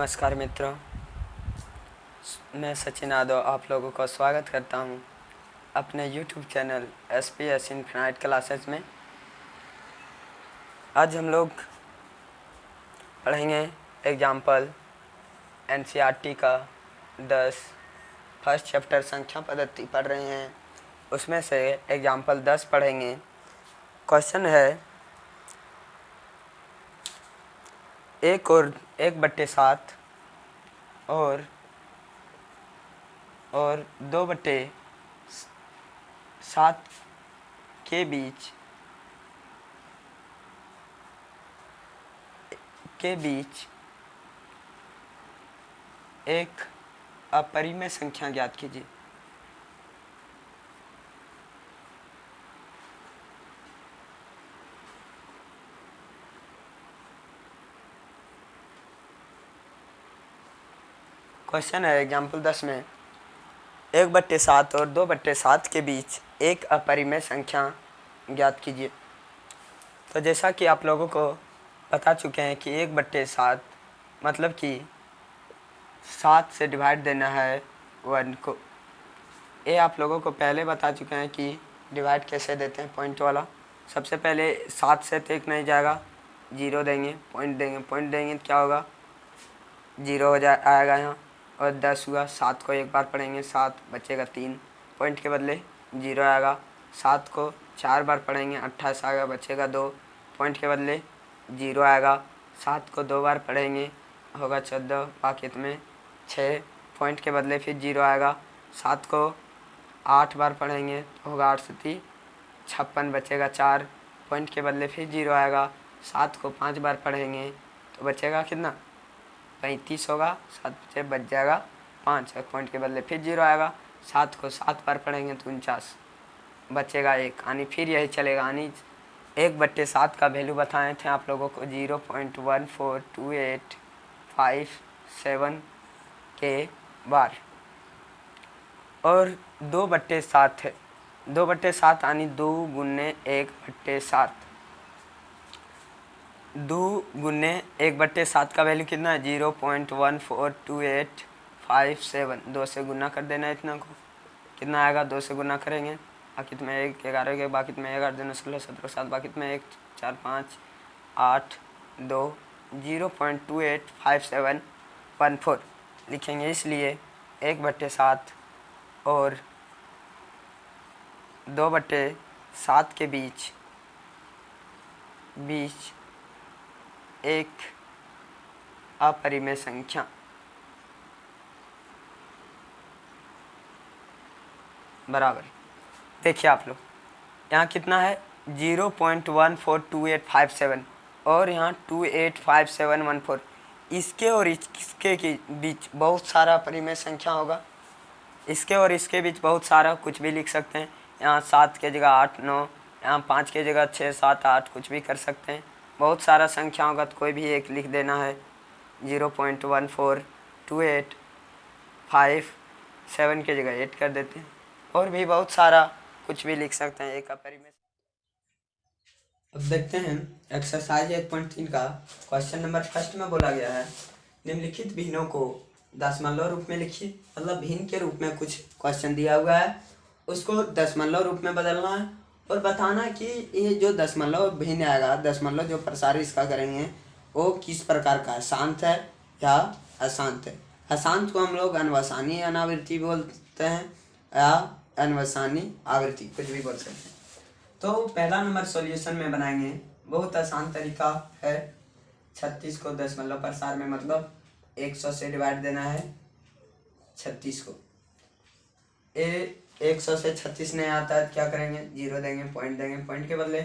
नमस्कार मित्रों, मैं सचिन यादव आप लोगों का स्वागत करता हूं अपने YouTube channel SPS infinite classes में। आज हम लोग पढ़ेंगे एग्जाम्पल NCERT का 10 फर्स्ट चैप्टर संख्या पद्धति पढ़ रहे हैं, उसमें से एग्जाम्पल 10 पढ़ेंगे। क्वेश्चन है 1/7 और 2/7 के बीच एक अपरिमेय संख्या ज्ञात कीजिए। क्वेश्चन है एग्जाम्पल 10 में 1/7 और 2/7 के बीच एक अपरिमेय संख्या ज्ञात कीजिए। तो जैसा कि आप लोगों को बता चुके हैं कि 1/7 मतलब कि 7 से डिवाइड देना है 1 को। ये आप लोगों को पहले बता चुके हैं कि डिवाइड कैसे देते हैं, पॉइंट वाला। सबसे पहले 7 से तो एक नहीं जाएगा, 0 देंगे, पॉइंट देंगे तो क्या होगा, 0 हो आएगा यहाँ। और 10 हुआ, 7 को एक बार पढ़ेंगे, 7 बचेगा 3, पॉइंट के बदले 0 आएगा। 7 को 4 बार पढ़ेंगे, 28 आएगा, बचेगा 2, पॉइंट के बदले 0 आएगा। 7 को 2 बार पढ़ेंगे, होगा 14, बाकित में 6, पॉइंट के बदले फिर 0 आएगा। 7 को 8 बार पढ़ेंगे तो होगा 8 से 3 56, बचेगा 4, पॉइंट के बदले फिर 0 आएगा। 7 को 5 बार पढ़ेंगे तो बचेगा कितना, 35 होगा, 7 से बच जाएगा 5, पॉइंट के बदले फिर 0 आएगा। 7 को 7 बार पढ़ेंगे तो 49, बचेगा 1, यानी फिर यही चलेगा। यानी 1/7 का वैल्यू बताए थे आप लोगों को 0.142857 के बार। और 2/7 है, 2/7 यानी 2 गुने 1/7, 2 गुने 1/7 का वैल्यू कितना है, 0.142857। 2 से गुना कर देना है, इतना को कितना आएगा, 2 से गुना करेंगे, बाकित में 1, 11 के बाकित में 11 दिन 16 17 7, बाकित में 1 4 5 8 2, 0.285714 लिखेंगे। इसलिए 1/7 और 2/7 के बीच एक अपरिमेय संख्या बराबर, देखिए आप लोग यहाँ कितना है 0.142857 और यहाँ 285714। इसके और इसके के बीच बहुत सारा अपरिमेय संख्या होगा, इसके और इसके बीच बहुत सारा कुछ भी लिख सकते हैं। यहाँ 7 के जगह 8 9, यहाँ 5 के जगह 6 7 8 कुछ भी कर सकते हैं। बहुत सारा संख्या होगा तो कोई भी एक लिख देना है। 0.142857 के जगह 8 कर देते हैं, और भी बहुत सारा कुछ भी लिख सकते हैं एक अपरिमेय। अब देखते हैं एक्सरसाइज 1.3 का क्वेश्चन नंबर फर्स्ट में बोला गया है निम्नलिखित भिन्नों को दशमलव रूप में लिखिए। मतलब भिन्न के रूप में कुछ क्वेश्चन दिया हुआ है, उसको दशमलव रूप में बदलना है और बताना कि ये जो दशमलव भिन्न आएगा, दशमलव जो प्रसार इसका करेंगे वो किस प्रकार का है, शांत है या अशांत है। अशांत को हम लोग अनवसानी अनावृत्ति बोलते हैं या अनवसानी आवृत्ति, कुछ भी बोल सकते हैं। तो पहला नंबर सॉल्यूशन में बनाएंगे, बहुत आसान तरीका है। 36 को दशमलव प्रसार में मतलब 100 से डिवाइड देना है 36 को। 100 से 36 नहीं आता है तो क्या करेंगे, 0 देंगे, पॉइंट देंगे, पॉइंट के बदले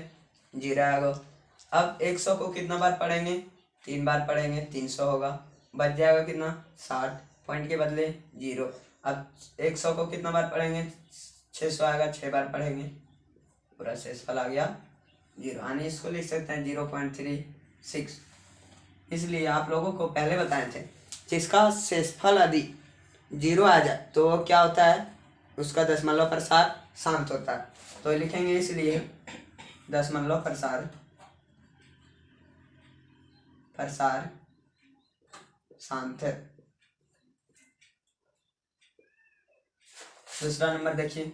0 आएगा। अब 100 को कितना बार पढ़ेंगे, 3 बार पढ़ेंगे, 300 होगा, बच जाएगा कितना 60, पॉइंट के बदले 0। अब 100 को कितना बार पढ़ेंगे, 600 आएगा, 6 बार पढ़ेंगे, पूरा शेषफल आ गया 0, यानी इसको लिख सकते हैं 0.36। इसलिए आप लोगों को पहले बताए थे जिसका शेषफल यदि 0 आ जाए तो वो क्या होता है, उसका दशमलव प्रसार शांत होता है। तो लिखेंगे इसलिए दशमलव प्रसार शांत है। दूसरा नंबर देखिए,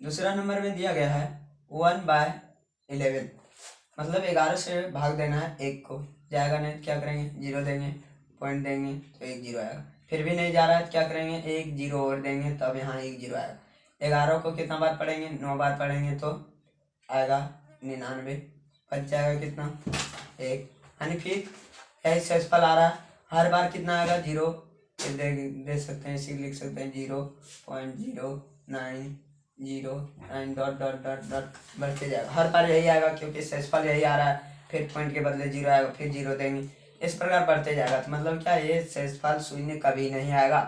दूसरा नंबर में दिया गया है 1/11, मतलब 11 से भाग देना है 1 को, जाएगा नहीं क्या करेंगे, 0 देंगे, पॉइंट देंगे तो 1 0 आएगा। फिर भी नहीं जा रहा है तो क्या करेंगे, 1 0 और देंगे तब यहाँ 1 0 आएगा। 11 को कितना बार पढ़ेंगे, 9 बार पढ़ेंगे तो आएगा 99, बच जाएगा कितना, 1। यानी फिर यही शेषफल आ रहा है, हर बार कितना आएगा, 0। दे सकते हैं, इसी लिख सकते हैं 0.0909 डॉट डॉट डॉट डॉट बढ़ते जाएगा, हर बार यही आएगा क्योंकि शेषफल यही आ रहा है। फिर पॉइंट के बदले 0 आएगा, फिर 0 देंगे, इस प्रकार बढ़ते जाएगा। तो मतलब क्या, ये शेषफल शून्य कभी नहीं आएगा।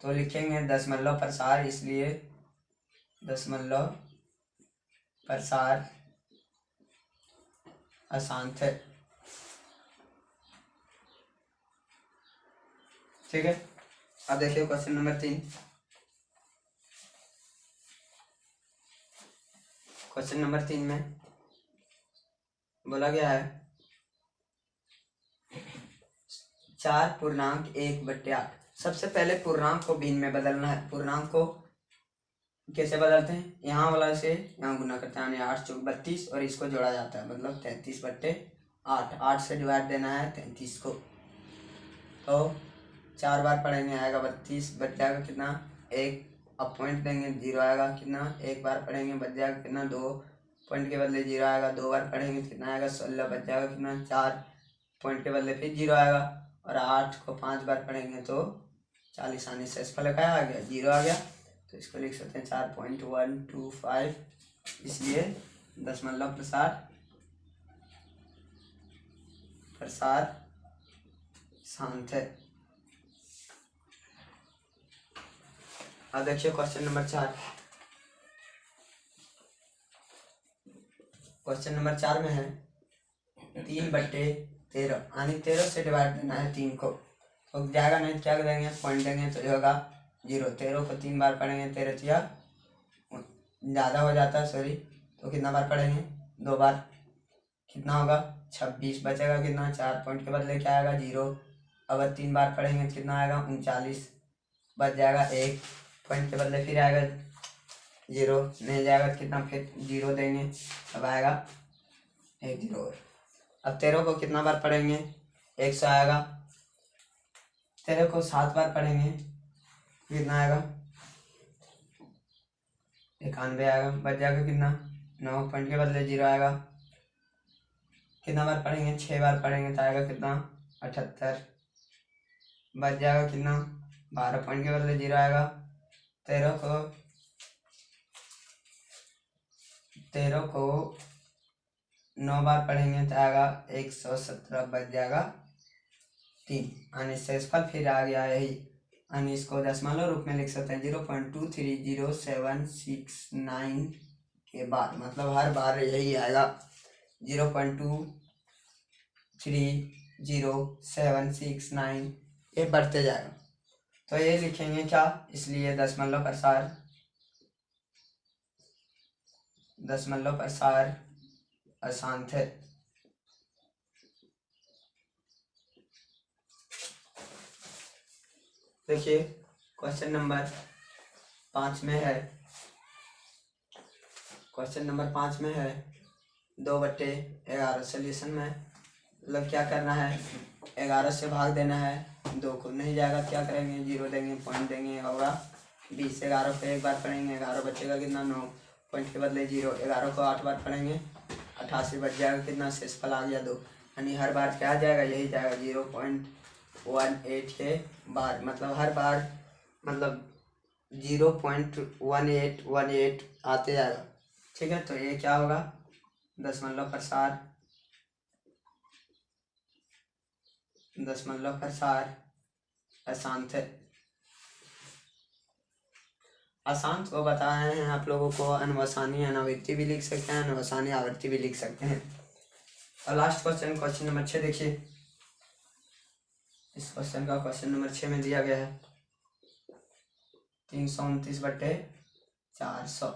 तो लिखेंगे दशमलव प्रसार, इसलिए दशमलव प्रसार अशांत है। ठीक है, अब देखिए क्वेश्चन नंबर 3। क्वेश्चन नंबर 3 में बोला गया है 4.1/8। सबसे पहले पूर्णांक को भिन्न में बदलना है। पूर्णांक को कैसे बदलते हैं, यहाँ वाला से यहाँ गुना करते हैं, यानी 8 चौक 32 और इसको जोड़ा जाता है, मतलब 33/8। 8 से डिवाइड देना है 33 को, तो 4 बार पढ़ेंगे आएगा 32, बच जाएगा कितना, 1। अब पॉइंट देंगे 0 आएगा कितना, 1 बार पढ़ेंगे बच जाएगा कितना, 2। पॉइंट के बदले 0 आएगा, 2 बार पढ़ेंगे कितना आएगा, 16, बच जाएगा कितना, 4। पॉइंट के बदले फिर 0 आएगा, और 8 को 5 बार पढ़ेंगे तो 40 आने से शेषफल क्या आ गया, 0 आ गया। तो इसको लिख सकते हैं 4.125, इसलिए दशमलव प्रसार शांत है। अब देखिए क्वेश्चन नंबर 4। क्वेश्चन नंबर 4 में है 3/13, यानी 13 से डिवाइड देना है 3 को, तो जाएगा नहीं क्या करेंगे, पॉइंट देंगे तो होगा 0। 13 को 3 बार पढ़ेंगे, 13 या ज़्यादा हो जाता है, सॉरी, तो कितना बार पढ़ेंगे, 2 बार, कितना होगा 26, बचेगा कितना, 4। पॉइंट के बदले क्या आएगा, 0। अगर 3 बार पढ़ेंगे तो कितना आएगा, 39, बच जाएगा 1। पॉइंट के बदले फिर आएगा 0, नहीं जाएगा कितना, फिर 0 देंगे, अब आएगा 1 0 और। अब 13 को कितना बार पढ़ेंगे, 100 आएगा। 13 को 7 बार पढ़ेंगे कितना आएगा, 91 आएगा, बच जाएगा कितना, 9। पॉइंट के बदले 0 आएगा, कितना बार पढ़ेंगे, 6 बार पढ़ेंगे तो आएगा कितना, 78, बच जाएगा कितना, 12। पॉइंट के बदले 0 आएगा। 13 को 9 बार पढ़ेंगे तो आएगा 117, बच जाएगा 3। यानी शेषफल फिर आ गया यही, यानी इसको दशमलव रूप में लिख सकते हैं 0.2306769 के बाद, मतलब हर बार यही आएगा 0.2306769, ये बढ़ते जाएगा। तो ये लिखेंगे क्या, इसलिए दशमलव प्रसार अशांत है। देखिए क्वेश्चन नंबर 5 में है, क्वेश्चन नंबर 5 में है 2/11। सोल्यूशन में मतलब क्या करना है, 11 से भाग देना है 2 को, नहीं जाएगा क्या करेंगे, 0 देंगे, पॉइंट देंगे, होगा 20। 11 को 1 बार पढ़ेंगे, 11 बचेगा कितना, 9। पॉइंट के बदले 0। 11 को 8 बार पढ़ेंगे, 88, बच जाएगा कितना, शेषफल आ गया 2। यानी हर बार क्या जाएगा, यही जाएगा 0.18 के बार, मतलब हर बार मतलब 0.1818 आते जाएगा। ठीक है, तो ये क्या होगा, दशमलव प्रसार अशांत है। अशांत को बताए हैं आप लोगों को अनवसानी अनावृत्ति भी लिख सकते हैं, अनवसानी आवृत्ति भी लिख सकते हैं। और लास्ट क्वेश्चन, क्वेश्चन नंबर 6 देखिए। इस क्वेश्चन का क्वेश्चन नंबर 6 में दिया गया है 329/400,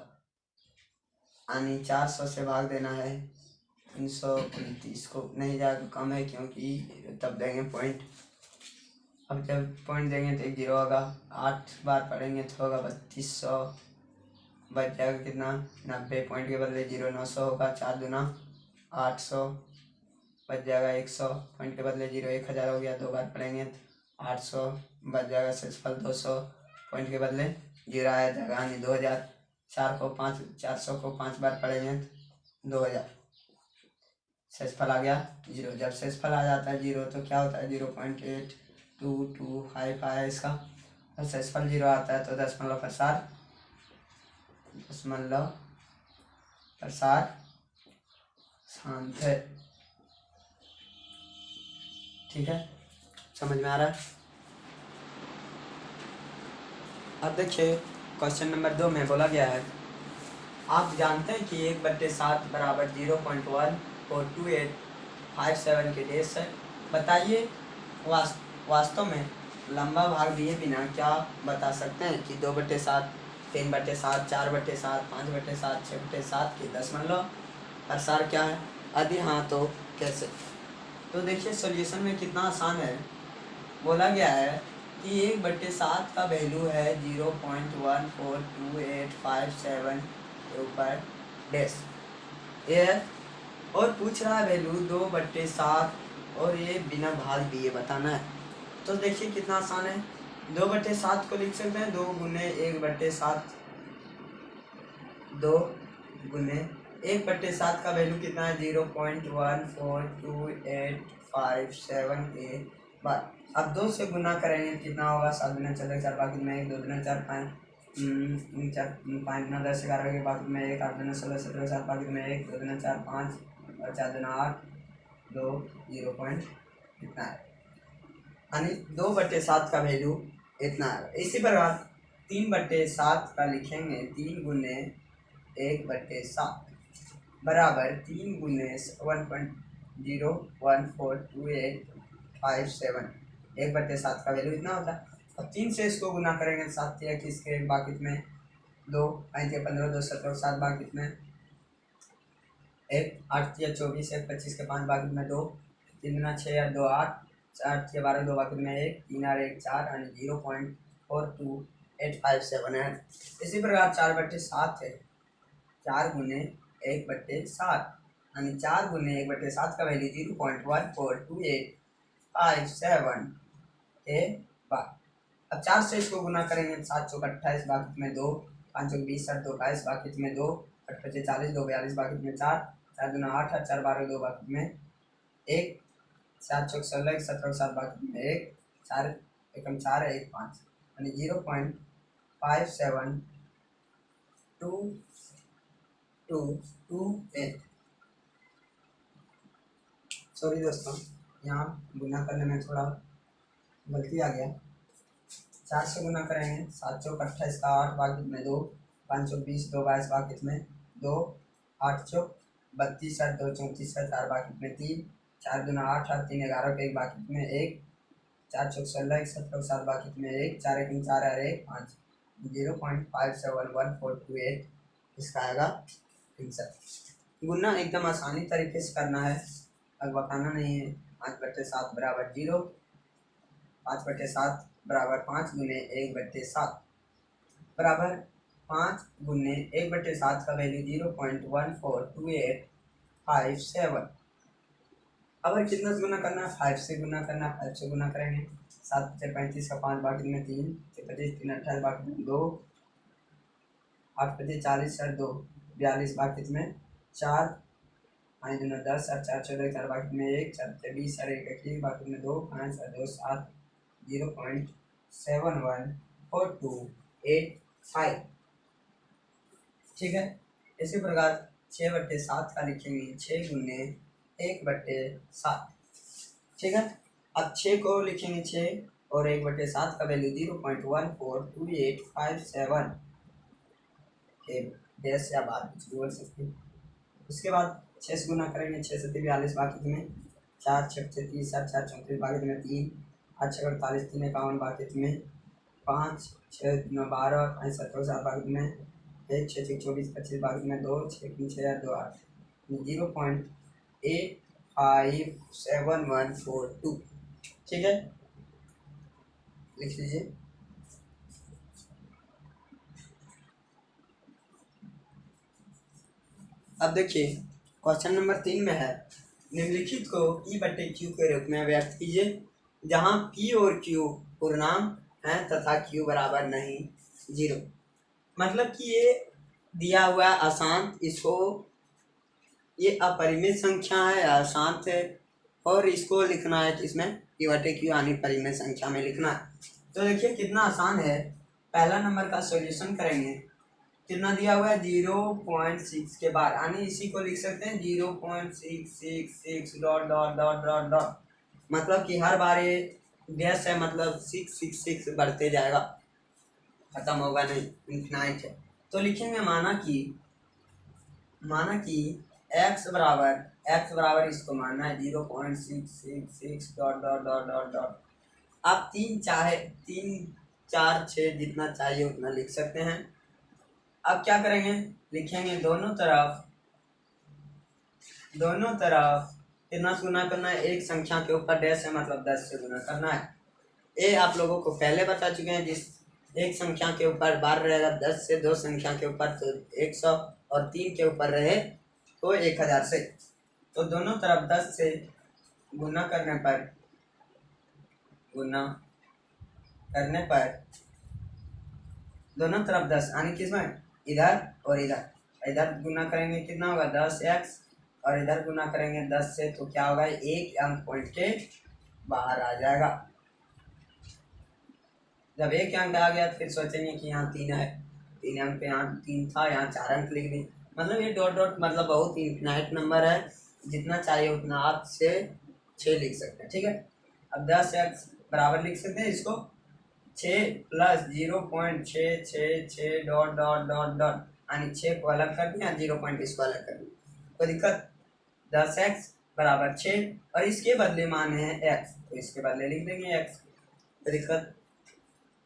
यानी 400 से भाग देना है 329 को, नहीं जाएगा, कम है क्योंकि तब देंगे पॉइंट। अब जब पॉइंट देंगे तो एक जीरो होगा, 8 बार पढ़ेंगे तो होगा 3200, बच जाएगा कितना 90, पॉइंट के बदले 0 900 होगा, 4 दूना 800, बच जाएगा 100, पॉइंट के बदले 0 1000 हो गया, 2 बार पढ़ेंगे तो 800, बच जाएगा शेषफल 200, पॉइंट के बदले 0 आया जाएगा यानी 2000, 400 को 5 बार पढ़ेंगे तो 2000, शेषफल आ गया 0। जब शेषफल आ जाता है 0 तो क्या होता है 0.8225 आया इसका, और शेषफल 0 आता है तो दशमलव प्रसार शांत है। ठीक है, समझ में आ रहा है। अब देखिए क्वेश्चन नंबर 2 में बोला गया है, आप जानते हैं कि 1/7 बराबर 0.142857 के डेज है। बताइए वास्तव में लंबा भाग दिए बिना क्या बता सकते हैं कि 2/7, 3/7, 4/7, 5/7, 6/7 के दशमलव प्रसार क्या है? यदि हाँ तो कैसे? तो देखिए सॉल्यूशन में कितना आसान है। बोला गया है कि 1/7 का वैल्यू है 0.142857 के ऊपर डैश ये है, और पूछ रहा है वैल्यू 2/7 और ये बिना भाग दिए बताना है। तो देखिए कितना आसान है, 2/7 को लिख सकते हैं 2 गुने 1/7, 2 गुने 1/7 का वैल्यू कितना है 0.142857 के बाद। अब 2 से गुना करेंगे कितना होगा, 7 गुना 14, 4 बाकी में 1, 2 गुना 4 5, 5 गुना 10 11 के बाकी में 1, 8 गुना 16 17 7 बाकी में 1, 2 गुना 4 5 और 4 गुना 8, 2 0 पॉइंट इतना है, यानी 2/7 का वैल्यू इतना है। इसी प्रकार 3/7 का लिखेंगे 3 गुने 1/7 बराबर 3 गुने 1.0142857, 1/7 का वैल्यू इतना होता है। अब 3 से इसको गुना करेंगे 7 या किसके बाकी में 2, 5 या 15, 2 17 7 बाकी में 1, 8 या 24, 1 25 के 5 बाकी में 2, 3 गुना 6 या 2 8, 4 या 12 2 बाकी में 1, 3 और 1 4 यानी 0.42857 है। इसी प्रकार 4/7 है, 4 गुने 1/7 यानी 4 गुने 1/7 का वैल्यू 0.142857 के बाद। अब 4 से इसको गुना करेंगे 7 चौक 28 बाकी में 2, 5 चौक 20 7 2 22 बाकी में 2, 8 25 40 2 42 बाकी में 4, 4 गुना 8 8 4 12 2 बाकी में 1, 7 चौक 16 17 7 बाकी में 1, 4 एकम 4 1 5 यानी 0.572228। सॉरी दोस्तों, यहाँ गुना करने में थोड़ा गलती आ गया। 4 से गुना करेंगे 7 चौक 28 का 8 बाकी में 2, 5 चौक 20 2 22 बाकी में 2, 8 चौक 32 7 2 34 4 बाकी में 3, 4 गुना 8 8 3 11 के 1 बाकी में 1, 4 चौक 16 17 7 बाकी में 1, 4 1 4 और 1 5, 0.571428 इसका आएगा आंसर। गुना एकदम आसानी तरीके से करना है, अब बताना नहीं है। 5/7 बराबर 0, 5/7 बराबर 5 गुने 1/7 बराबर 5 गुने 1/7 का वैल्यू 0.142857। अब कितना से गुना करना है, 5 से गुना करना है। 5 से गुना करेंगे 7 से 35 का 5 बाकी में 3, 25 3 28 बाकी में 2, 8 25 40 सर 2 42 बाकी में 4, 5 दूना 10 और 4 14 4 बाकी में 1, 4 20 और 1 21 बाकी में 2, 5 और 2 7, 0.714285। ठीक है, इसी प्रकार 6/7 का लिखेंगे 6 गुने 1/7। ठीक है, अब 6 को लिखेंगे 6 और 1/7 का वैल्यू 0.142857 के डैश या बाद कुछ बोल सकते हैं। उसके बाद 6 से गुना करेंगे 6 से 42 बाकी में 4 6 से 30 7 4 34 बाकी में 3, 8 6 48 3 51 बाकी में 5 6 9 12 5 17 7 बाकी में 1 6 6 24 25 बाकी में 2 6 3 6 2 8 0.857142। ठीक है, लिख लीजिए। अब देखिए क्वेश्चन नंबर 3 में है, निम्नलिखित को E बटे Q के रूप में व्यक्त कीजिए जहां P और Q पूर्णांक हैं तथा Q बराबर नहीं 0। मतलब कि ये दिया हुआ अशांत, इसको ये अपरिमित संख्या है अशांत है, और इसको लिखना है किसमें, P बटे Q यानी परिमित संख्या में लिखना है। तो देखिए कितना आसान है। पहला नंबर का सॉल्यूशन करेंगे, कितना दिया हुआ है 0.6 के बाद, यानी इसी को लिख सकते हैं 0.666 dot dot dot dot dot, मतलब कि हर बार ये डैश है, मतलब 666 बढ़ते जाएगा, खत्म होगा नहीं, इनफिनाइट है। तो लिखेंगे माना कि x बराबर इसको मानना है 0.666 dot dot dot dot dot. आप 3 4 6 जितना चाहिए उतना लिख सकते हैं। अब क्या करेंगे, लिखेंगे दोनों तरफ कितना से गुना करना है, एक संख्या के ऊपर डैश है मतलब 10 से गुना करना है। ये आप लोगों को पहले बता चुके हैं, जिस एक संख्या के ऊपर बार रहेगा 10 से, दो संख्या के ऊपर तो 100 और 3 के ऊपर रहे तो 1000 से। तो दोनों तरफ 10 से गुना करने पर दोनों तरफ 10 यानी किसमें, इधर और इधर गुना करेंगे कितना होगा 10x, और इधर गुना करेंगे 10 से, तो क्या होगा, एक अंक पॉइंट के बाहर आ जाएगा। जब एक अंक आ गया तो फिर सोचेंगे कि यहाँ 3 है, 3 अंक पे यहाँ 3 था, यहाँ 4 अंक लिख दी। मतलब ये डॉट डॉट मतलब बहुत ही इनफिनाइट नंबर है, जितना चाहिए उतना आप से 6 लिख सकते हैं। ठीक है, अब 10x बराबर लिख सकते हैं इसको 6 plus 0.666 dot dot dot dot, यानी 6 को अलग कर दिया, 0 पॉइंट इसको अलग कर दिया, कोई दिक्कत। 10x बराबर 6 और इसके बदले मान है x, तो इसके बदले लिख देंगे x, कोई दिक्कत।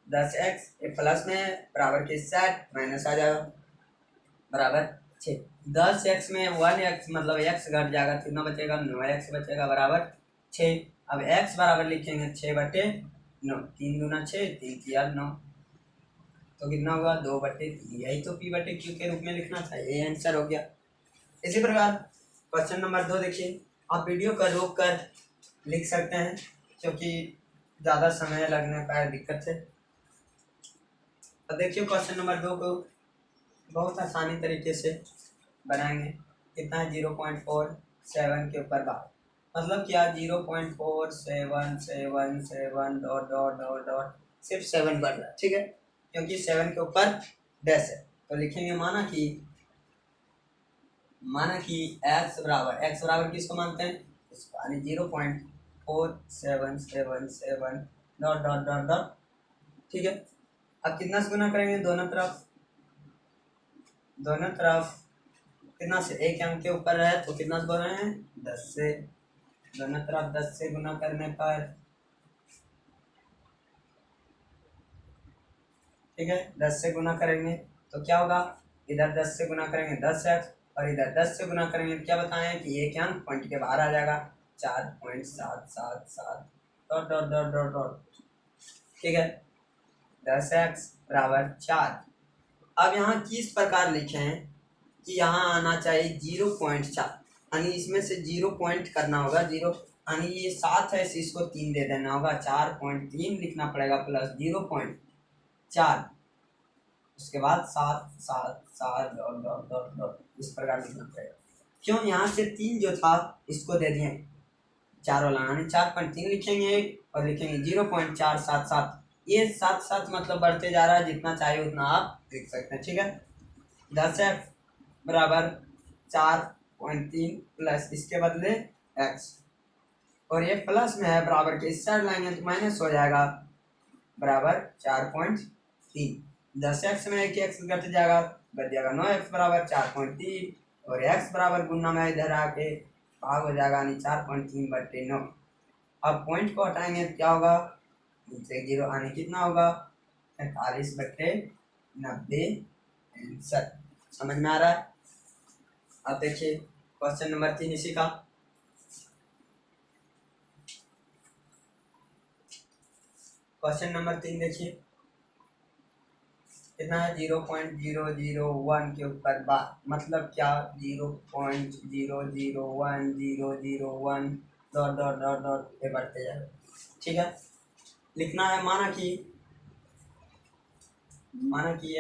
10x ये प्लस में है, बराबर के साथ माइनस आ जाएगा, बराबर 6। 10x में 1x मतलब x घट जाएगा, कितना बचेगा 9x बचेगा, बराबर 6। अब x बराबर लिखेंगे 6 बटे 9, 3 दूना 6, 3 तिया 9, तो कितना होगा 2 बटे 3। यही तो P बटे Q के रूप में लिखना था, ये आंसर हो गया। इसी प्रकार क्वेश्चन नंबर 2 देखिए, आप वीडियो को रोक कर लिख सकते हैं क्योंकि ज़्यादा समय लगने पर दिक्कत है। अब देखिए क्वेश्चन नंबर 2 को बहुत आसानी तरीके से बनाएंगे। कितना है 0.47 के ऊपर बार, मतलब क्या 0.4777 डॉट डॉट डॉट डॉट, सिर्फ 7 बढ़ रहा है, ठीक है, क्योंकि 7 के ऊपर डैश है। तो लिखेंगे माना कि x बराबर किसको मानते हैं, इसको, यानी 0.4777 डॉट डॉट डॉट डॉट, ठीक है। अब कितना से गुना करेंगे, दोनों तरफ कितना से, एक अंक के ऊपर है तो कितना से बोल रहे हैं 10 से, दोनों तरफ 10 से गुना करने पर, ठीक है, 10 से गुना करेंगे तो क्या होगा, इधर 10 से गुना करेंगे 10x और इधर 10 से गुना करेंगे, क्या बताएं कि एक अंक पॉइंट के बाहर आ जाएगा, 4.777 dot dot dot dot dot, ठीक है, 10x बराबर 4। अब यहाँ किस प्रकार लिखे हैं कि यहाँ आना चाहिए 0.4, यानी इसमें से 0 पॉइंट करना होगा, 0 यानी ये 7 है, इसको 3 दे देना होगा, 4.3 लिखना पड़ेगा प्लस 0.4, उसके बाद 7 डॉट डॉट डॉट डॉट, इस प्रकार लिखना पड़ेगा। क्यों, यहाँ से 3 जो था इसको दे दिए 4 वाला, यानी 4.3 लिखेंगे और लिखेंगे 0.477, ये 7 मतलब बढ़ते जा रहा है, जितना चाहिए उतना आप लिख सकते हैं, ठीक है। 10x बराबर 4.3 प्लस इसके बदले x, और ये प्लस में है, बराबर के इस साइड लाएंगे तो माइनस हो जाएगा, बराबर 4.3। 10x में एक x घट जाएगा, बच जाएगा 9x बराबर 4.3, और x बराबर गुना में इधर आके भाग हो जाएगा, यानी 4.3 बटे 9। अब पॉइंट को हटाएंगे तो क्या होगा, नीचे 0 आने कितना होगा 45 बटे 90 आंसर। समझ में आ रहा है। अब देखिए क्वेश्चन नंबर 3 इसी का, क्वेश्चन नंबर 3 देखिए कितना है 0.001 के ऊपर बार, मतलब क्या 0.001 डॉट डॉट डॉट डॉट पे बढ़ते जाएगा। ठीक है, लिखना है माना कि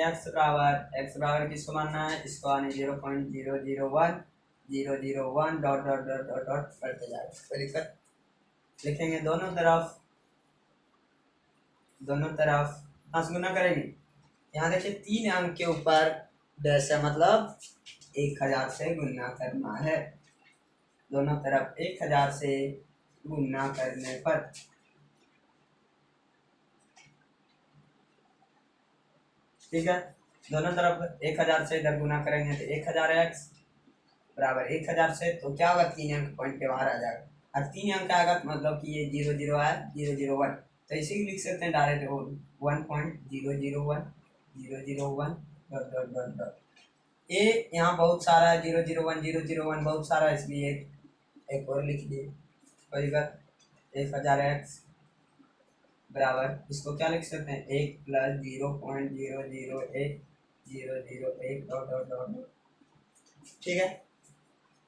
x बराबर किसको मानना है, इसको आने 0.001 dot dot dot dot dot बढ़ते जाएगा। कोई दिक्कत, लिखेंगे दोनों तरफ कहाँ से गुना करेंगे, यहाँ देखिए 3 अंक के ऊपर डैश है, मतलब 1000 से गुना करना है, दोनों तरफ 1000 से गुना करने पर ठीक है, दोनों तरफ 1000 से इधर गुना करेंगे तो 1000x बराबर 1000 से, तो क्या होगा 3 अंक पॉइंट के बाहर आ जाएगा, और 3 अंक आएगा मतलब कि ये 00 आया 001, तो इसी को लिख सकते हैं direct 1.001 dot dot dot dot. ये यहाँ बहुत सारा है 001 बहुत सारा है, इसलिए एक और लिख दिए। कोई दिक्कत, 1000x बराबर इसको क्या लिख सकते हैं 1 प्लस 0.001 डॉट डॉट डॉट। ठीक है,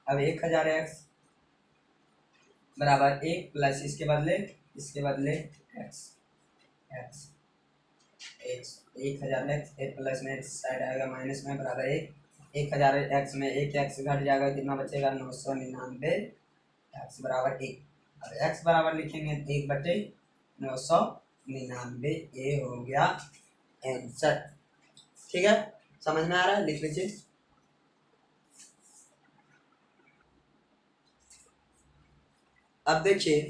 अब 1000x बराबर 1 प्लस इसके बदले x 1000x प्लस में साइड आएगा माइनस में बराबर 1000x में 1x घट जाएगा, कितना बचेगा 999 x बराबर 1। अब x बराबर लिखेंगे 1/999, ये हो गया आंसर। ठीक है, समझ में आ रहा है, लिख लीजिए। अब देखिए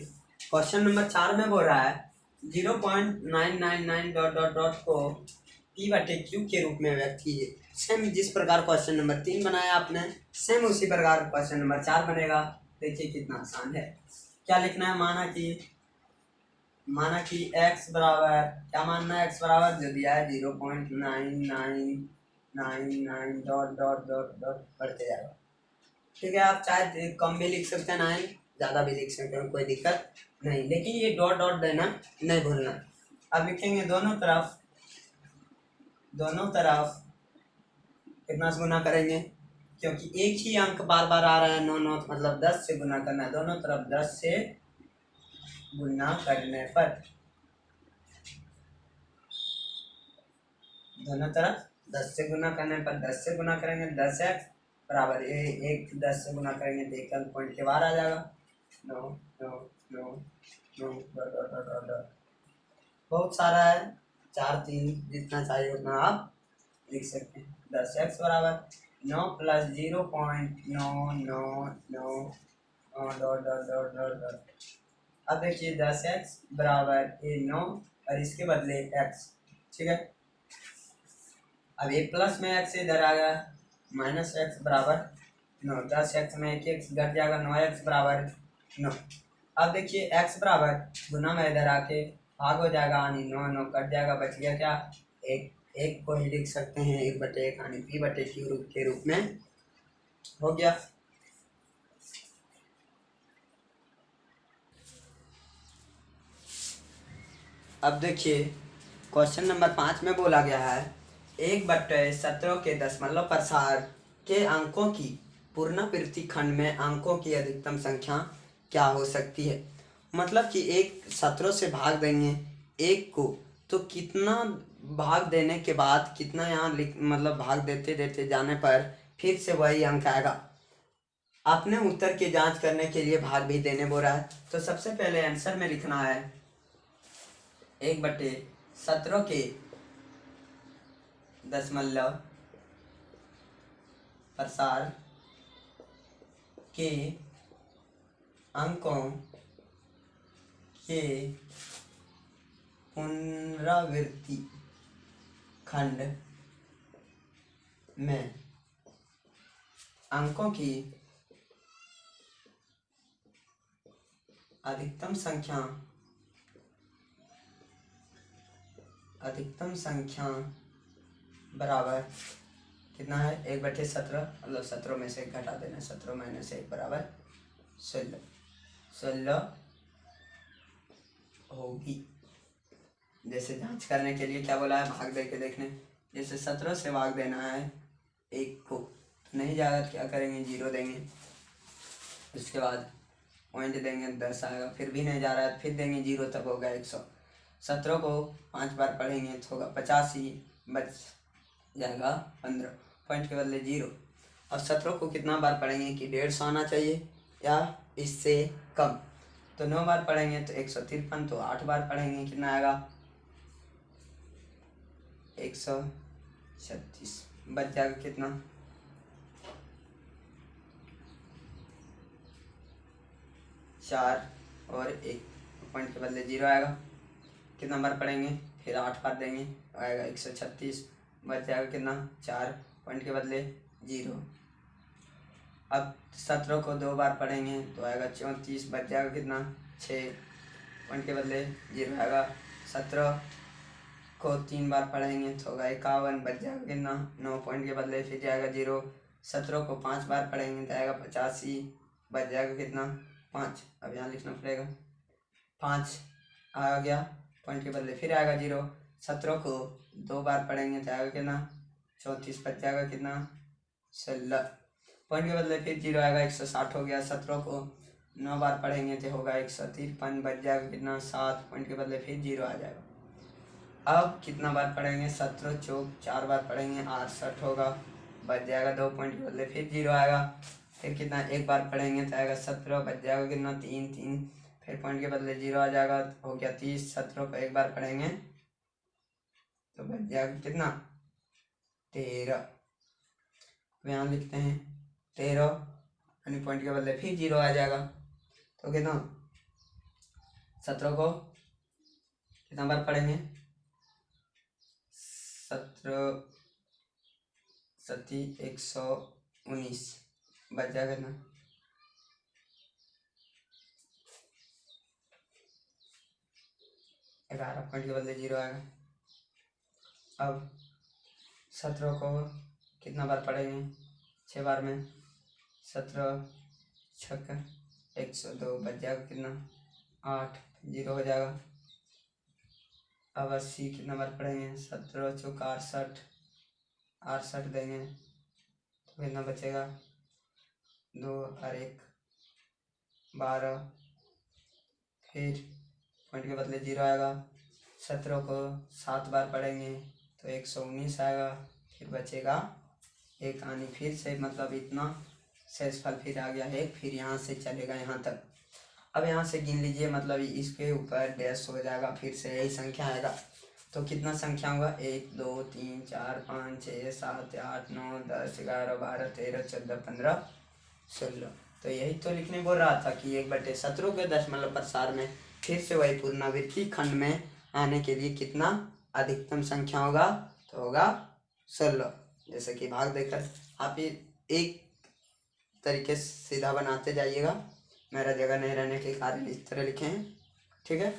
क्वेश्चन नंबर 4 में बोल रहा है 0.999 डॉट डॉट डॉट को p/q के रूप में व्यक्त कीजिए। सेम जिस प्रकार क्वेश्चन नंबर 3 बनाया आपने, सेम उसी प्रकार क्वेश्चन नंबर 4 बनेगा। देखिए कितना आसान है। क्या लिखना है, माना कि x बराबर, क्या मानना है, x बराबर जो दिया है 0.9999 डॉट डॉट डॉट डॉट बढ़ते जाएगा। ठीक है, आप चाहे कम भी लिख सकते हैं 9, ज़्यादा भी लिख सकते हैं, कोई दिक्कत नहीं, लेकिन ये डॉट डॉट देना नहीं भूलना। अब लिखेंगे दोनों तरफ कितना से गुना करेंगे, क्योंकि एक ही अंक बार बार आ रहा है 9 मतलब 10 से गुना करना है, दोनों तरफ 10 से गुना करने पर, दोनों तरफ 10 से गुना करने पर 10 से गुना करेंगे 10x बराबर 1 10 से गुना करेंगे तो एक अंक पॉइंट के बाहर आ जाएगा 9 9 9 9 बहुत सारा है, 4 3 जितना चाहिए उतना आप लिख सकते हैं। 10x बराबर 9 plus 0.999 dot dot dot dot dot. अब देखिए 10x बराबर ये 9 और इसके बदले x। ठीक है, अब एक प्लस में x इधर आ गया माइनस x बराबर 9, 10x में 1x घट जाएगा 9x बराबर 9। अब देखिए x बराबर गुना में इधर आके भाग हो जाएगा, यानी 9 9 कट जाएगा, बच गया क्या एक को ही लिख सकते हैं 1/1 यानी p/q के रूप में हो गया। अब देखिए क्वेश्चन नंबर 5 में बोला गया है 1/17 के दशमलव प्रसार के अंकों की पुनरावृत्ति खंड में अंकों की अधिकतम संख्या क्या हो सकती है। मतलब कि 17 से भाग देंगे 1 को, तो कितना भाग देने के बाद कितना यहाँ मतलब भाग देते देते जाने पर फिर से वही अंक आएगा। आपने उत्तर की जांच करने के लिए भाग भी देने बोला है, तो सबसे पहले आंसर में लिखना है 1/17 के दशमलव प्रसार के अंकों के पुनरावृत्ति खंड में अंकों की अधिकतम संख्या बराबर कितना है 1/17 मतलब 17 में से 1 घटा देना, 17 माइनस 1 बराबर 16 होगी। जैसे जांच करने के लिए क्या बोला है, भाग दे के देखने। जैसे 17 से भाग देना है 1 को, तो नहीं जाएगा तो क्या करेंगे, 0 देंगे। उसके बाद पॉइंट देंगे, 10 आएगा। फिर भी नहीं जा रहा है, फिर देंगे 0, तब होगा 100। 17 को 5 बार पढ़ेंगे तो होगा 85, बच जाएगा 15, पॉइंट के बदले 0। अब 17 को कितना बार पढ़ेंगे कि 150 आना चाहिए या इससे कम। तो 9 बार पढ़ेंगे तो 153, तो 8 बार पढ़ेंगे कितना आएगा, 136, बच जाएगा कितना, 4 और 1, पॉइंट के बदले 0 आएगा। कितना बार पढ़ेंगे, फिर 8 बार देंगे, आएगा 136, बच जाएगा कितना, 4, पॉइंट के बदले 0। अब 17 को 2 बार पढ़ेंगे तो आएगा 34, बच जाएगा कितना, 6, पॉइंट के बदले 0 आएगा। 17 को 3 बार पढ़ेंगे तो होगा 51, बच जाएगा कितना, 9, पॉइंट के बदले फिर जाएगा 0। 17 को 5 बार पढ़ेंगे तो आएगा 85, बच जाएगा कितना, 5। अब यहाँ लिखना पड़ेगा, 5 आ गया, पॉइंट के बदले फिर आएगा 0। 17 को 2 बार पढ़ेंगे तो आएगा कितना, 34, बच जाएगा कितना, 16, पॉइंट के बदले फिर 0 आएगा, 160 हो गया। 17 को 9 बार पढ़ेंगे तो होगा 153, बच जाएगा कितना, 7, पॉइंट के बदले फिर 0 आ जाएगा। अब कितना बार पढ़ेंगे, 17 चौक 4 बार पढ़ेंगे, 68 होगा, बच जाएगा 2, पॉइंट के बदले फिर 0 आएगा। फिर कितना 1 बार पढ़ेंगे तो आएगा 17, बच जाएगा कितना, 3, फिर पॉइंट के बदले 0 आ जाएगा, हो गया 30। 17 को 1 बार पढ़ेंगे तो बच जाएगा कितना, 13। यहाँ लिखते हैं 13, यानी पॉइंट के बदले फिर 0 आ जाएगा, तो कितना, 17 को कितना बार पढ़ेंगे, 17 सती 119, बच जाएगा कितना, 11, पॉइंट के बदले 0 आएगा। अब 17 को कितना बार पढ़ेंगे, 6 बार में, 17 छक्का 102, बच जाएगा कितना, 8, 0 हो जाएगा। अब 80 कितना बार पढ़ेंगे, 17 चौका 68, 68 देंगे तो कितना बचेगा, 2 और 1, 12, फिर पॉइंट के बदले 0 आएगा। 17 को 7 बार पढ़ेंगे तो 119 आएगा, फिर बचेगा 1 आनी, फिर से मतलब इतना शेषफल फिर आ गया 1, फिर यहाँ से चलेगा यहाँ तक। अब यहाँ से गिन लीजिए, मतलब इसके ऊपर डैश हो जाएगा, फिर से यही संख्या आएगा। तो कितना संख्या होगा, 1 2 3 4 5 6 7 8 9 10 11 12 13 14 15 16। तो यही तो लिखने बोल रहा था कि 1/17 के दशमलव प्रसार में फिर से वही पुनरावृत्ति खंड में आने के लिए कितना अधिकतम संख्या होगा, तो होगा 16। जैसे कि भाग देकर आप एक तरीके से सीधा बनाते जाइएगा, मेरा जगह नहीं रहने के कारण इस तरह लिखे हैं, ठीक है।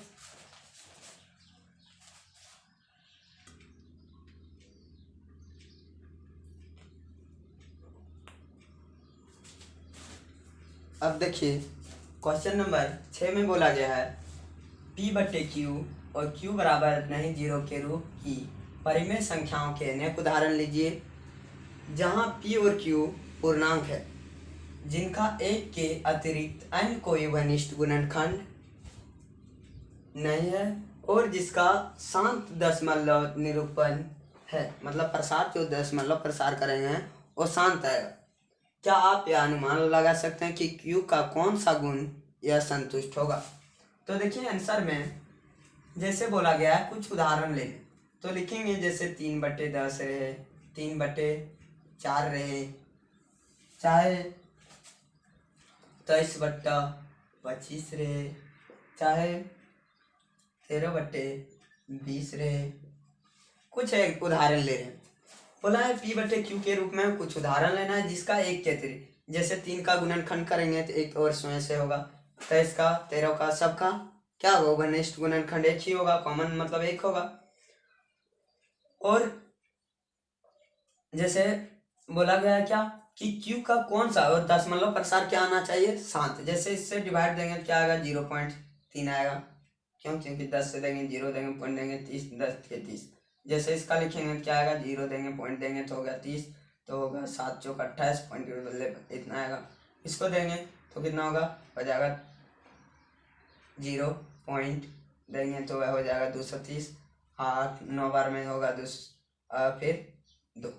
अब देखिए क्वेश्चन नंबर 6 में बोला गया है P/Q और Q बराबर नहीं 0 के रूप की परिमेय संख्याओं के अनेक उदाहरण लीजिए जहां P और Q पूर्णांक है जिनका एक के अतिरिक्त अन्य कोई घनिष्ठ गुणनखंड नहीं है और जिसका शांत दशमलव निरूपण है, मतलब प्रसार जो दशमलव प्रसार करेंगे वो शांत आएगा। क्या आप यह अनुमान लगा सकते हैं कि Q का कौन सा गुण यह संतुष्ट होगा। तो देखिए आंसर में जैसे बोला गया है कुछ उदाहरण ले लें, तो लिखेंगे जैसे 3/10 रहे, 3/4 रहे, चाहे 23/25 रहे, चाहे 13/20 रहे, कुछ एक उदाहरण ले रहे हैं। बोला है P/Q के रूप में कुछ उदाहरण लेना है जिसका एक के अतिरिक्त, जैसे 3 का गुणनखंड करेंगे तो 1 और स्वयं से होगा, 23 का 13 का सबका क्या होगा, घनिष्ठ गुणनखंड 1 ही होगा, कॉमन मतलब 1 होगा। और जैसे बोला गया है क्या कि Q का कौन सा और दशमलव प्रसार क्या आना चाहिए, शांत। जैसे इससे डिवाइड देंगे क्या आएगा, 0.3 आएगा। क्यों? क्योंकि 10 से देंगे, 0 देंगे, पॉइंट देंगे, 30, 10 के 30। जैसे इसका लिखेंगे क्या आएगा, 0 देंगे, पॉइंट देंगे तो होगा 30, तो होगा 7 चौक 28, पॉइंट के बदले इतना आएगा। इसको देंगे तो कितना होगा, हो जाएगा 0 पॉइंट देंगे तो वह हो जाएगा 230, 8 9 बार में होगा फिर 2,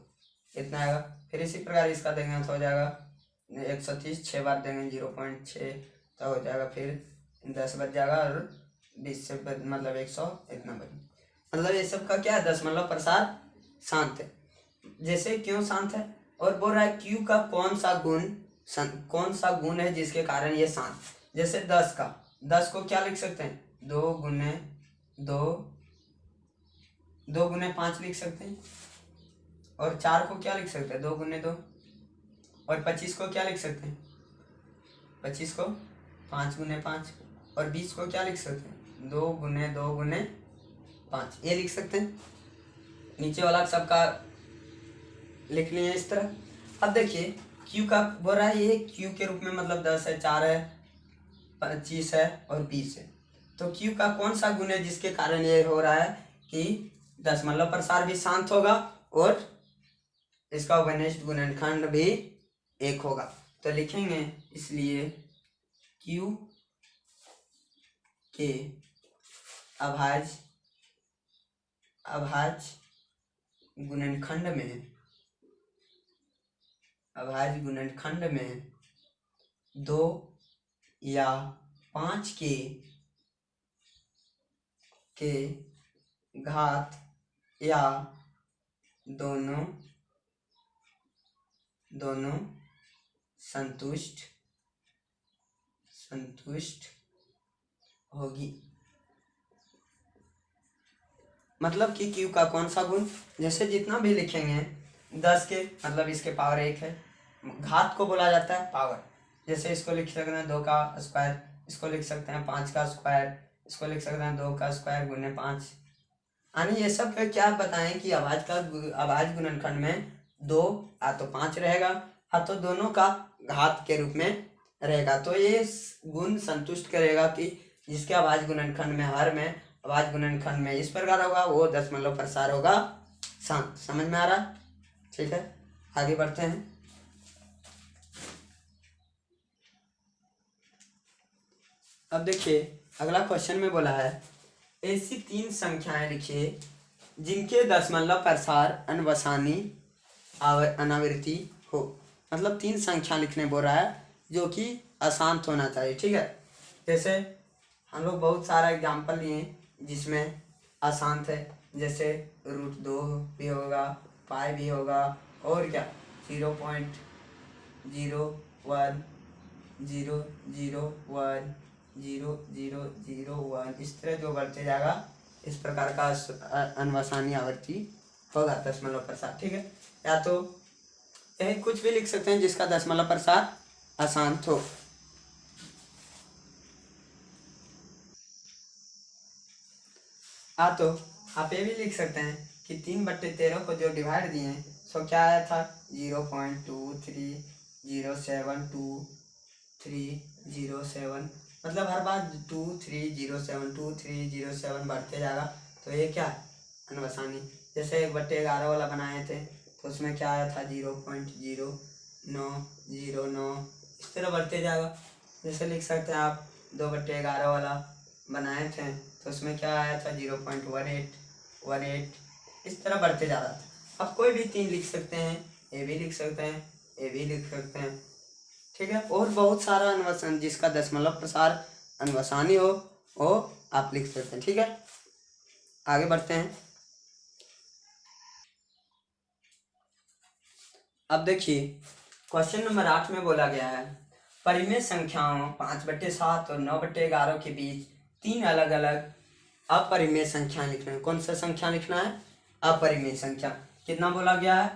इतना आएगा। फिर इसी प्रकार इसका देंगे तो हो जाएगा 130, 6 बार देंगे 0.6 तो हो जाएगा फिर 10 बच जाएगा, और 20 से मतलब 100 इतना बच। मतलब ये सब का क्या है, दशमलव प्रसार शांत है। जैसे क्यों शांत है, और बोल रहा है क्यू का कौन सा गुण है जिसके कारण ये शांत। जैसे 10 को क्या लिख सकते हैं, 2 गुने 5 लिख सकते हैं, और 4 को क्या लिख सकते हैं, 2 गुने 2, और 25 को क्या लिख सकते हैं, 25 को 5 गुने 5, और 20 को क्या लिख सकते हैं, 2 गुने 5, ये लिख सकते हैं। नीचे वाला सबका लिख लिए इस तरह। अब देखिए क्यू का बोल रहा है, ये क्यू के रूप में मतलब 10 है, 4 है, 25 है और 20 है। तो क्यू का कौन सा गुण है जिसके कारण ये हो रहा है कि दशमलव प्रसार भी शांत होगा और इसका उपनिष्ठ गुणनखंड भी 1 होगा। तो लिखेंगे इसलिए क्यू के अभाज्य गुणनखंड में 2 या 5 के घात या दोनों संतुष्ट होगी। मतलब कि क्यू का कौन सा गुण, जैसे जितना भी लिखेंगे 10 के मतलब इसके पावर 1 है, घात को बोला जाता है पावर। जैसे इसको लिख सकते हैं 2 का स्क्वायर, इसको लिख सकते हैं 5 का स्क्वायर, इसको लिख सकते हैं 2 का स्क्वायर गुने 5। यानी ये सब क्या बताएं कि अभाज्य गुणनखंड में 2 या तो 5 रहेगा या तो दोनों का घात के रूप में रहेगा। तो ये गुण संतुष्ट करेगा कि जिसके अभाज्य गुणनखंड में हर में अभाज्य गुणनखंड में इस प्रकार होगा, वो दशमलव प्रसार होगा शांत। समझ में आ रहा? ठीक है, आगे बढ़ते हैं। अब देखिए अगला क्वेश्चन में बोला है, ऐसी 3 संख्याएं लिखिए जिनके दशमलव प्रसार अनवसानी अनावृत्ति हो। मतलब 3 संख्या लिखने बोल रहा है जो कि अशांत होना चाहिए। ठीक है, जैसे हम लोग बहुत सारा एग्जाम्पल लिए जिसमें अशांत है, जैसे √2 भी होगा, पाई भी होगा, और क्या 0.01 0.001 0.001 इस तरह जो बढ़ते जाएगा, इस प्रकार का अनवसानी आवृत्ति होगा दशमलव प्रसार। ठीक है, या तो यही कुछ भी लिख सकते हैं जिसका दशमलव प्रसार अशांत हो। तो आप ये भी लिख सकते हैं कि 3/13 को जो डिवाइड दिए हैं सो क्या आया था 0.23072307, मतलब हर बार 2307 बढ़ते जाएगा, तो ये क्या है अनवसानी। जैसे 1/11 वाला बनाए थे तो उसमें क्या आया था 0.0909, इस तरह बढ़ते जाएगा। जैसे लिख सकते हैं आप 2/11 वाला बनाए थे तो उसमें क्या आया था 0.1818, इस तरह बढ़ते जा रहा था। अब कोई भी 3 लिख सकते हैं, ए भी लिख सकते हैं, ए भी लिख सकते हैं। ठीक है, और बहुत सारा अनवसन जिसका दशमलव प्रसार अनवसानी हो वो आप लिख सकते हैं। ठीक है, आगे बढ़ते हैं। अब देखिए क्वेश्चन नंबर 8 में बोला गया है, परिमेय संख्याओं 5/7 और 9/11 के बीच 3 अलग अलग अपरिमेय संख्या लिखना है। कौन सा संख्या लिखना है? अपरिमेय संख्या। कितना बोला गया है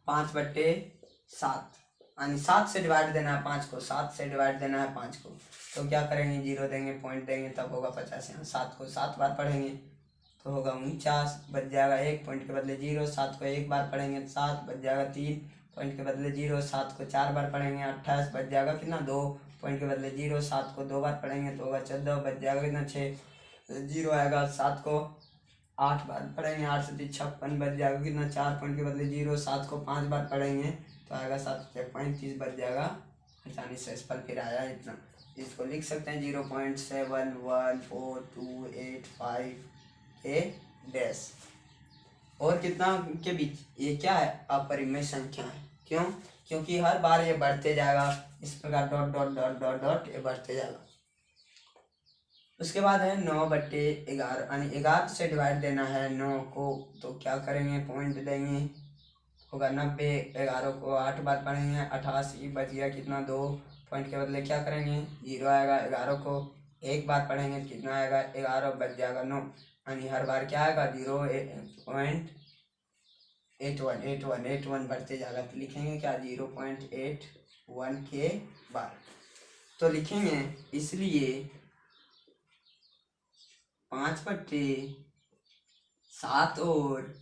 5/7, यानी 7 से डिवाइड देना है 5 को, 7 से डिवाइड देना है 5 को। तो क्या करेंगे 0 देंगे, पॉइंट देंगे, तब होगा 50। यहाँ 7 को 7 बार पढ़ेंगे तो होगा 49, बच जाएगा 1, पॉइंट के बदले 0। 7 को 1 बार पढ़ेंगे 7, बच जाएगा 3, पॉइंट के बदले 0। 7 को 4 बार पढ़ेंगे 28, बच जाएगा कितना 2, पॉइंट के बदले 0, 7 को 2 बार पढ़ेंगे तो होगा 14, बच जाएगा कितना 6, 0 आएगा, 7 को 8 बार पढ़ेंगे 8 से 56, बच जाएगा कितना 4, पॉइंट के बदले 0, 7 को 5 बार पढ़ेंगे तो आएगा 7 से 35, बच जाएगा 48 से फल फिर आया इतना। इसको लिख सकते हैं 0.71428 ए डैश। और कितना के बीच, ये क्या है, अपरिमेय संख्या है। क्यों? क्योंकि हर बार ये बढ़ते जाएगा, इस प्रकार dot dot dot dot dot ये बढ़ते जाएगा। उसके बाद है 9/11, यानी 11 से डिवाइड देना है 9 को, तो क्या करेंगे, पॉइंट देंगे, होगा 90, 11 को 8 बार पढ़ेंगे 88, बच गया कितना 2, पॉइंट के बदले क्या करेंगे 0 आएगा, 11 को 1 बार पढ़ेंगे कितना आएगा 11, बच जाएगा 9, यानी हर बार क्या आएगा 0.81 बढ़ते जाएगा। तो लिखेंगे क्या 0.81 के बार, तो लिखेंगे इसलिए 5/7 और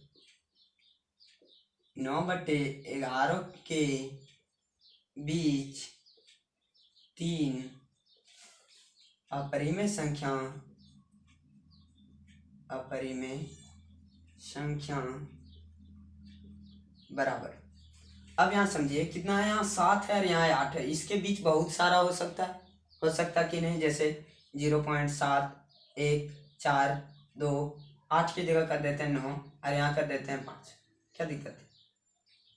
9/11 के बीच 3 अपरिमेय संख्या बराबर। अब यहाँ समझिए कितना है, यहाँ 7 है और यहाँ 8 है, इसके बीच बहुत सारा हो सकता कि नहीं, जैसे 0.7 1 4 2 8 की जगह कर देते हैं 9 और यहाँ कर देते हैं 5, क्या दिक्कत है,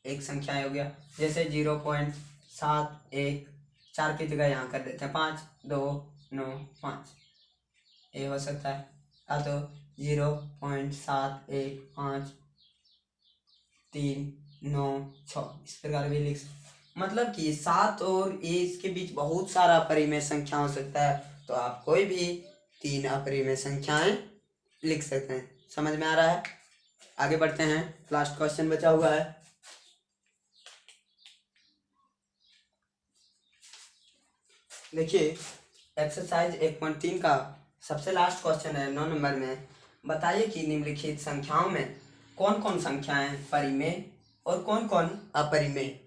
एक संख्या हो गया। जैसे 0.7 1 4 की जगह यहाँ कर देते हैं 5 2 9 5, ये हो सकता है। या तो 0.7 1 5 3 9 6, इस प्रकार भी लिख सकते। मतलब कि 7 और ए इसके बीच बहुत सारा अपरिमेय संख्या हो सकता है, तो आप कोई भी 3 अपरिमेय संख्याएं लिख सकते हैं। समझ में आ रहा है? आगे बढ़ते हैं, लास्ट क्वेश्चन बचा हुआ है। देखिए एक्सरसाइज 1.3 का सबसे लास्ट क्वेश्चन है 9 नंबर में। बताइए कि निम्नलिखित संख्याओं में कौन कौन संख्याएं परिमेय और कौन कौन अपरिमेय।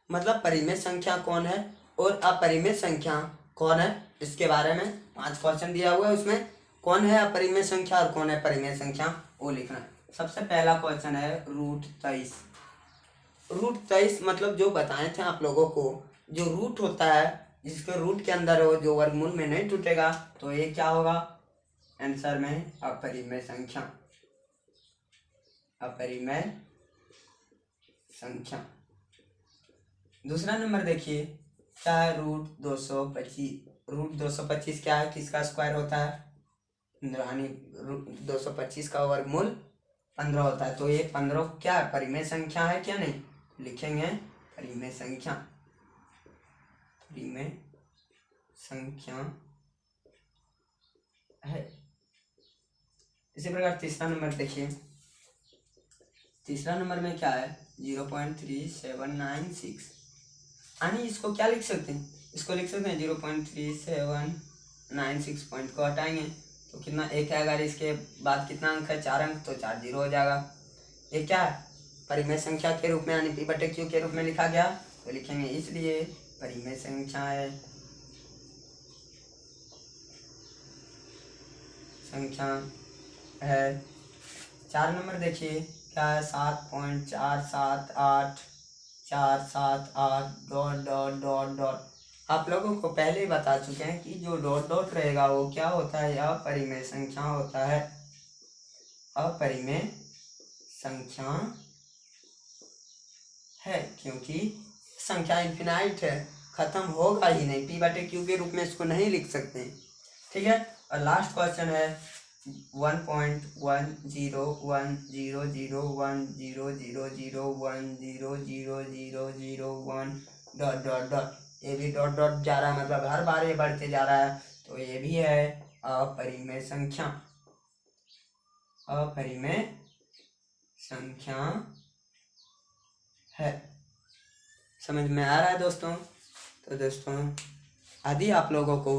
मतलब परिमेय संख्या कौन है और अपरिमेय संख्या कौन है, इसके बारे में 5 क्वेश्चन दिया हुआ है। उसमें कौन है अपरिमेय संख्या और कौन है परिमेय संख्या वो लिखना है। सबसे पहला क्वेश्चन है √23। √23 मतलब जो बताए थे आप लोगों को, जो रूट होता है जिसके रूट के अंदर हो, जो वर्गमूल में नहीं टूटेगा, तो ये क्या होगा आंसर में अपरिमेय संख्या। अपरिमेय संख्या। दूसरा नंबर देखिए क्या है √225। √225 क्या है, किसका स्क्वायर होता है, यानी 225 का वर्गमूल 15 होता है, तो ये 15 क्या है, परिमेय संख्या है क्या नहीं, लिखेंगे परिमेय संख्या। परिमेय संख्या है। इसी प्रकार तीसरा नंबर देखिए, तीसरा नंबर में क्या है 0.3796, यानी इसको क्या लिख सकते हैं, इसको लिख सकते हैं 0.3796 पॉइंट को हटाएंगे तो कितना एक है, अगर इसके बाद कितना अंक है 4 अंक, तो 4 0 हो जाएगा। ये क्या है परिमेय संख्या के रूप में यानी P/Q के रूप में लिखा गया, तो लिखेंगे इसलिए परिमेय संख्या है, संख्या है। 4 नंबर देखिए क्या है 7.478478 डॉट डॉट डॉट डॉट। आप लोगों को पहले ही बता चुके हैं कि जो डॉट डॉट रहेगा वो क्या होता है, अपरिमेय संख्या होता है। अपरिमेय संख्या है क्योंकि संख्या इनफिनाइट है, खत्म होगा ही नहीं, P/Q के रूप में इसको नहीं लिख सकते हैं, ठीक है। और लास्ट क्वेश्चन है 1.10101000100001 डॉट डॉट डॉट, ये भी डॉट डॉट जा रहा है, मतलब हर बार ये बढ़ते जा रहा है, तो ये भी है अपरिमेय संख्या। अपरिमेय संख्या है। समझ में आ रहा है दोस्तों? तो दोस्तों यदि आप लोगों को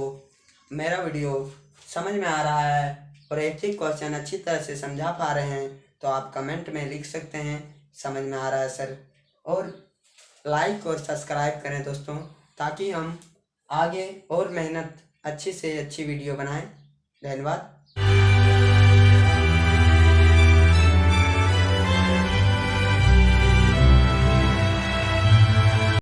मेरा वीडियो समझ में आ रहा है और एक ही क्वेश्चन अच्छी तरह से समझा पा रहे हैं तो आप कमेंट में लिख सकते हैं समझ में आ रहा है सर, और लाइक और सब्सक्राइब करें दोस्तों, ताकि हम आगे और मेहनत अच्छी से अच्छी वीडियो बनाएं। धन्यवाद।